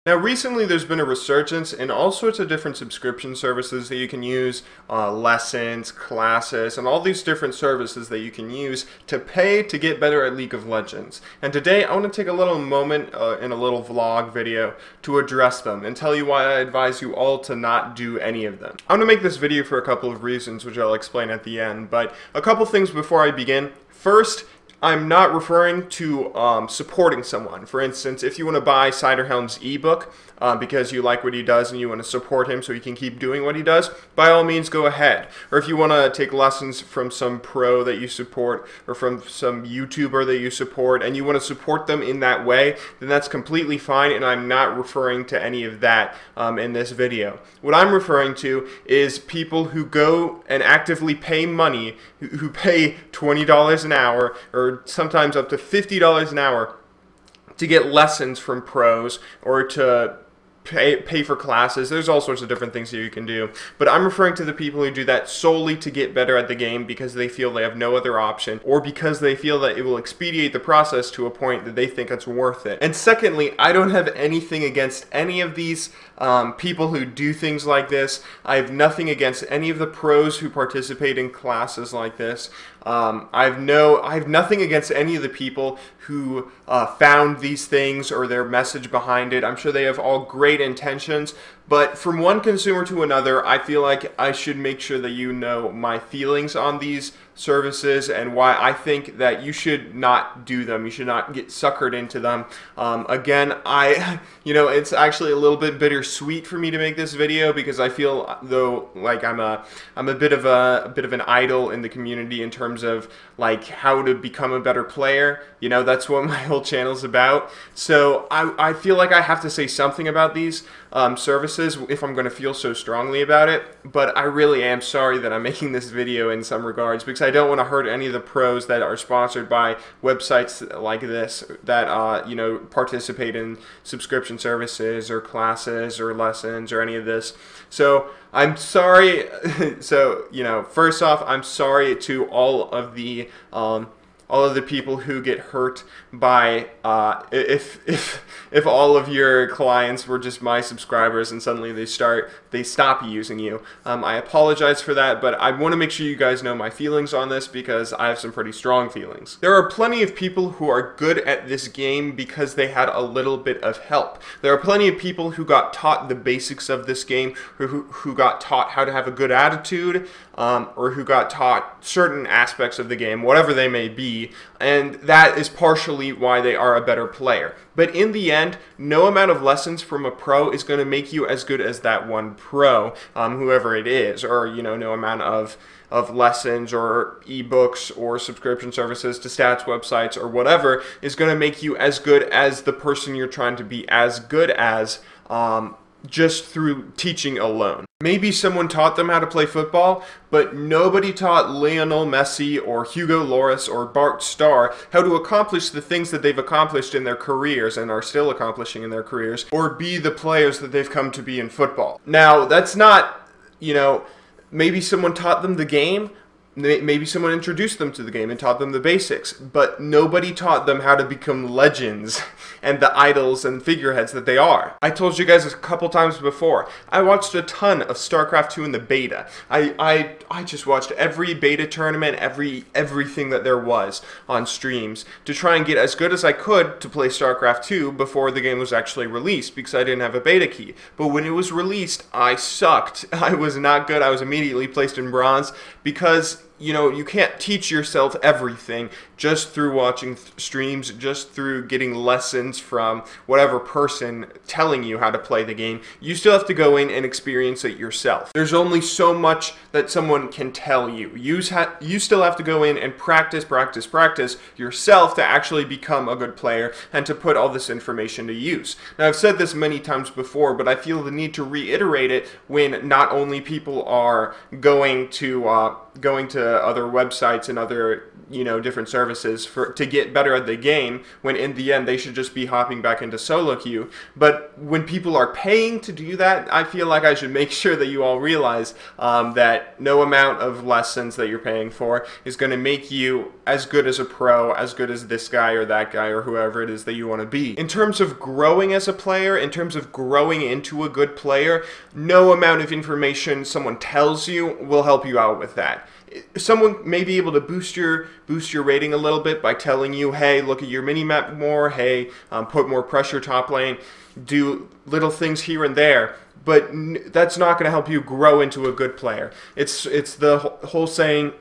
Now, recently there's been a resurgence in all sorts of different subscription services that you can use, lessons, classes, and all these different services that you can use to pay to get better at League of Legends. And today I want to take a little moment in a little vlog video to address them and tell you why I advise you all to not do any of them. I'm going to make this video for a couple of reasons, which I'll explain at the end, but a couple things before I begin. First, I'm not referring to supporting someone. For instance, if you want to buy Ciderhelm's ebook because you like what he does and you want to support him so he can keep doing what he does, by all means go ahead. Or if you want to take lessons from some pro that you support or from some YouTuber that you support and you want to support them in that way, then that's completely fine, and I'm not referring to any of that in this video. What I'm referring to is people who go and actively pay money, who pay $20 an hour or sometimes up to $50 an hour to get lessons from pros or to pay for classes. There's all sorts of different things that you can do, but I'm referring to the people who do that solely to get better at the game because they feel they have no other option, or because they feel that it will expedite the process to a point that they think it's worth it. And secondly, I don't have anything against any of these people who do things like this. I have nothing against any of the pros who participate in classes like this. I have nothing against any of the people who found these things or their message behind it. I'm sure they have all great intentions, but from one consumer to another, I feel like I should make sure that you know my feelings on these services and why I think that you should not do them. You should not get suckered into them. Again, it's actually a little bit bittersweet for me to make this video because I feel though like I'm a bit of an idol in the community in terms of like how to become a better player. You know, that's what my whole channel's about. So I feel like I have to say something about these services if I'm going to feel so strongly about it. But I really am sorry that I'm making this video in some regards because I don't want to hurt any of the pros that are sponsored by websites like this that participate in subscription services or classes or lessons or any of this. So I'm sorry. So first off, I'm sorry to all of the people who get hurt by if all of your clients were just my subscribers and suddenly they stop using you. I apologize for that, but I want to make sure you guys know my feelings on this because I have some pretty strong feelings. There are plenty of people who are good at this game because they had a little bit of help. There are plenty of people who got taught the basics of this game, who got taught how to have a good attitude, or who got taught certain aspects of the game, whatever they may be, and that is partially why they are a better player. But in the end, no amount of lessons from a pro is going to make you as good as that one pro, whoever it is, or no amount of lessons or ebooks or subscription services to stats websites or whatever is going to make you as good as the person you're trying to be as good as just through teaching alone. Maybe someone taught them how to play football, but nobody taught Lionel Messi or Hugo Lloris or Bart Starr how to accomplish the things that they've accomplished in their careers and are still accomplishing in their careers, or be the players that they've come to be in football. Now, that's not, maybe someone taught them the game, maybe someone introduced them to the game and taught them the basics, but nobody taught them how to become legends and the idols and figureheads that they are. I told you guys a couple times before, I watched a ton of StarCraft 2 in the beta. I just watched every beta tournament, everything that there was on streams to try and get as good as I could to play StarCraft 2 before the game was actually released because I didn't have a beta key. But when it was released, I sucked. I was not good. I was immediately placed in bronze because you can't teach yourself everything just through watching streams, just through getting lessons from whatever person telling you how to play the game. You still have to go in and experience it yourself. There's only so much that someone can tell you. You still have to go in and practice yourself to actually become a good player and to put all this information to use. Now, I've said this many times before, but I feel the need to reiterate it when not only people are going to other websites and other different services to get better at the game, when in the end they should just be hopping back into solo queue. But when people are paying to do that, I feel like I should make sure that you all realize that no amount of lessons that you're paying for is going to make you as good as a pro, as good as this guy or that guy or whoever it is that you want to be. In terms of growing as a player, in terms of growing into a good player, no amount of information someone tells you will help you out with that. Someone may be able to boost your rating a little bit by telling you, hey, look at your mini-map more, hey, put more pressure top lane, do little things here and there, but that's not going to help you grow into a good player. It's the whole saying,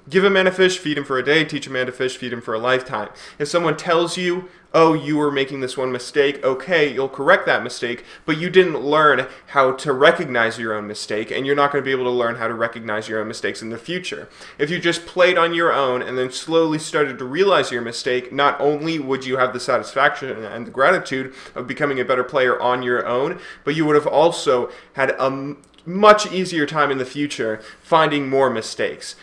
give a man a fish, feed him for a day, teach a man to fish, feed him for a lifetime. If someone tells you, oh, you were making this one mistake, okay, you'll correct that mistake, but you didn't learn how to recognize your own mistake, and you're not going to be able to learn how to recognize your own mistakes in the future. If you just played on your own and then slowly started to realize your mistake, not only would you have the satisfaction and the gratitude of becoming a better player on your own, but you would have also had a much easier time in the future finding more mistakes.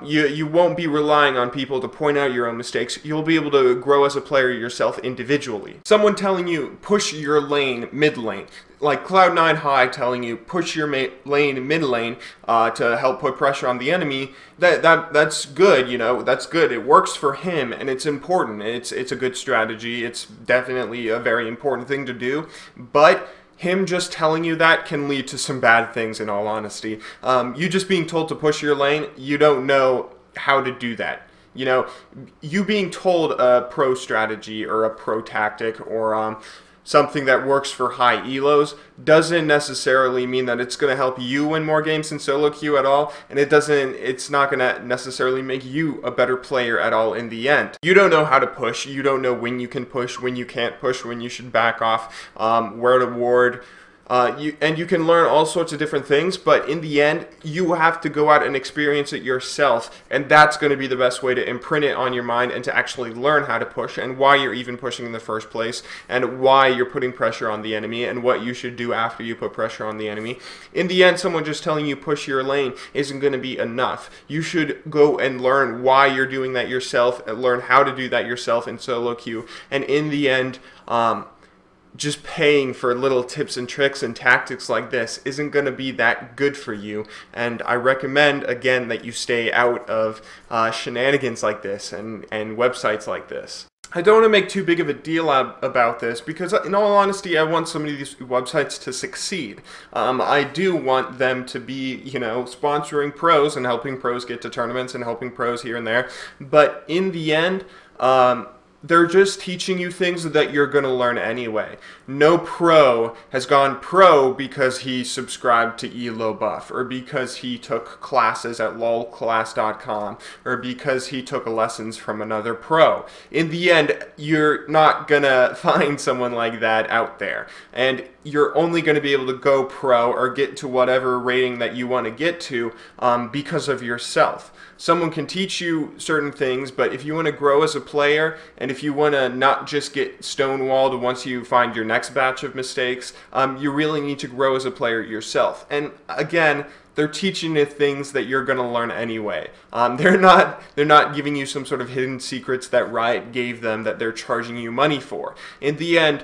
You won't be relying on people to point out your own mistakes. You'll be able to grow as a player yourself individually. Someone telling you push your lane mid lane, like Cloud9 High telling you push your lane mid lane to help put pressure on the enemy, that's good, that's good. It works for him and it's important. It's a good strategy. It's definitely a very important thing to do, but him just telling you that can lead to some bad things, in all honesty. You just being told to push your lane, you don't know how to do that. You being told a pro strategy or a pro tactic or something that works for high elos doesn't necessarily mean that it's going to help you win more games in solo queue at all, and it's not going to necessarily make you a better player at all in the end. You don't know how to push, you don't know when you can push, when you can't push, when you should back off, where to ward. You can learn all sorts of different things, but in the end, you have to go out and experience it yourself, and that's going to be the best way to imprint it on your mind and to actually learn how to push and why you're even pushing in the first place and why you're putting pressure on the enemy and what you should do after you put pressure on the enemy. In the end, someone just telling you push your lane isn't going to be enough. You should go and learn why you're doing that yourself and learn how to do that yourself in solo queue, and in the end, just paying for little tips and tricks and tactics like this isn't going to be that good for you, and I recommend again that you stay out of shenanigans like this and websites like this. I don't want to make too big of a deal about this because, in all honesty, I want some of these websites to succeed. I do want them to be, sponsoring pros and helping pros get to tournaments and helping pros here and there, but in the end, they're just teaching you things that you're going to learn anyway. No pro has gone pro because he subscribed to ELO Buff, or because he took classes at lolclass.com, or because he took lessons from another pro. In the end, you're not going to find someone like that out there. And you're only going to be able to go pro or get to whatever rating that you want to get to because of yourself. Someone can teach you certain things, but if you want to grow as a player, and if you want to not just get stonewalled once you find your next batch of mistakes, you really need to grow as a player yourself. And again, they're teaching you things that you're going to learn anyway. They're not giving you some sort of hidden secrets that Riot gave them that they're charging you money for. In the end,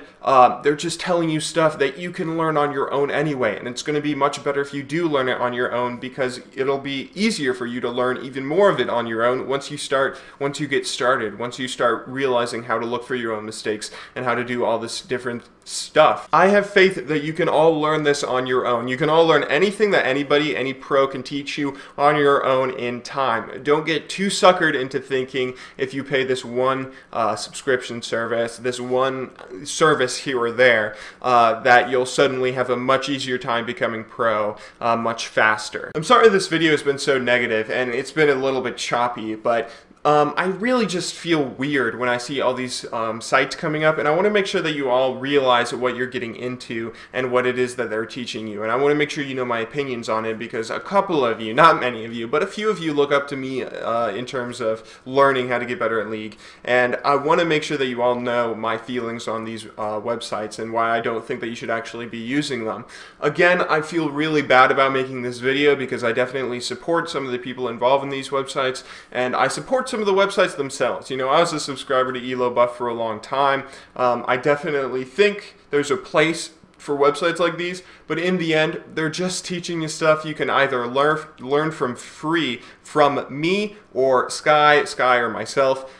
they're just telling you stuff that you can learn on your own anyway, and it's going to be much better if you do learn it on your own, because it'll be easier for you to learn even more of it on your own once you get started, once you start realizing how to look for your own mistakes and how to do all this different stuff. I have faith that you can all learn this on your own. You can all learn anything that any pro can teach you on your own in time. Don't get too suckered into thinking if you pay this one subscription service, this one service here or there, that you'll suddenly have a much easier time becoming pro much faster. I'm sorry this video has been so negative and it's been a little bit choppy, but I really just feel weird when I see all these sites coming up, and I want to make sure that you all realize what you're getting into and what it is that they're teaching you. And I want to make sure you know my opinions on it, because a couple of you, not many of you, but a few of you look up to me in terms of learning how to get better at League. And I want to make sure that you all know my feelings on these websites and why I don't think that you should actually be using them. Again, I feel really bad about making this video because I definitely support some of the people involved in these websites, and I support some of the websites themselves. You know, I was a subscriber to Elo Buff for a long time. I definitely think there's a place for websites like these, but in the end, they're just teaching you stuff you can either learn from free from me or Sky or myself.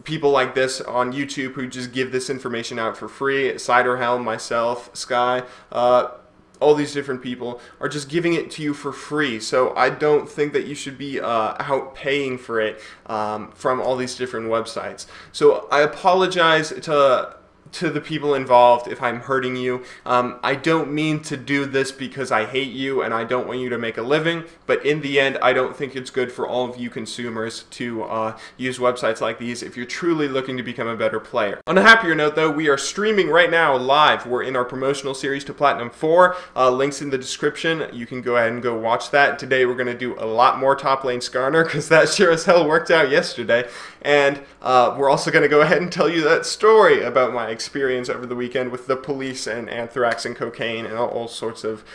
People like this on YouTube who just give this information out for free. Ciderhelm, myself, Sky, all these different people are just giving it to you for free. So I don't think that you should be out paying for it from all these different websites. So I apologize to the people involved if I'm hurting you. I don't mean to do this because I hate you and I don't want you to make a living, but in the end, I don't think it's good for all of you consumers to use websites like these if you're truly looking to become a better player. On a happier note though, we are streaming right now live. We're in our promotional series to Platinum 4. Links in the description. You can go ahead and go watch that. Today we're going to do a lot more top lane Skarner because that sure as hell worked out yesterday. And we're also going to go ahead and tell you that story about my experience over the weekend with the police and anthrax and cocaine and all sorts of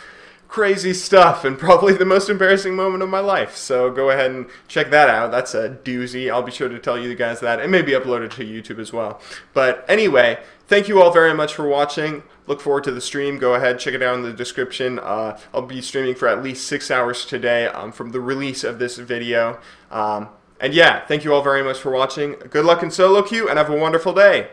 crazy stuff, and probably the most embarrassing moment of my life. So go ahead and check that out. That's a doozy. I'll be sure to tell you guys that, and maybe upload it to YouTube as well. But anyway, thank you all very much for watching. Look forward to the stream. Go ahead, check it out in the description. I'll be streaming for at least 6 hours today from the release of this video. And yeah, thank you all very much for watching. Good luck in solo queue, and have a wonderful day.